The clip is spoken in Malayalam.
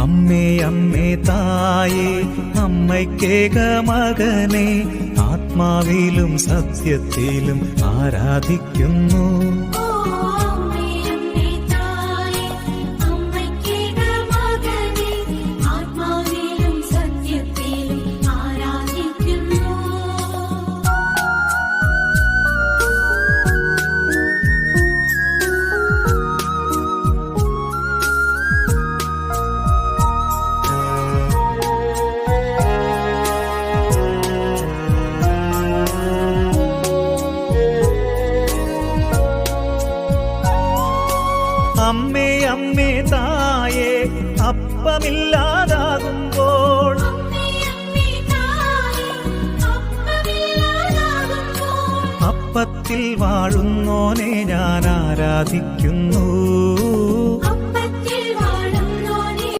അമ്മേ അമ്മേ തായേ അമ്മയ്ക്കേക മകനെ ആത്മാവിലും സത്യത്തിലും ആരാധിക്കുന്നു. അമ്മേ അമ്മേ തായേ അപ്പമില്ലാതാകുമ്പോൾ അപ്പത്തിൽ വാഴുന്നോനെ ഞാൻ ആരാധിക്കുന്നു.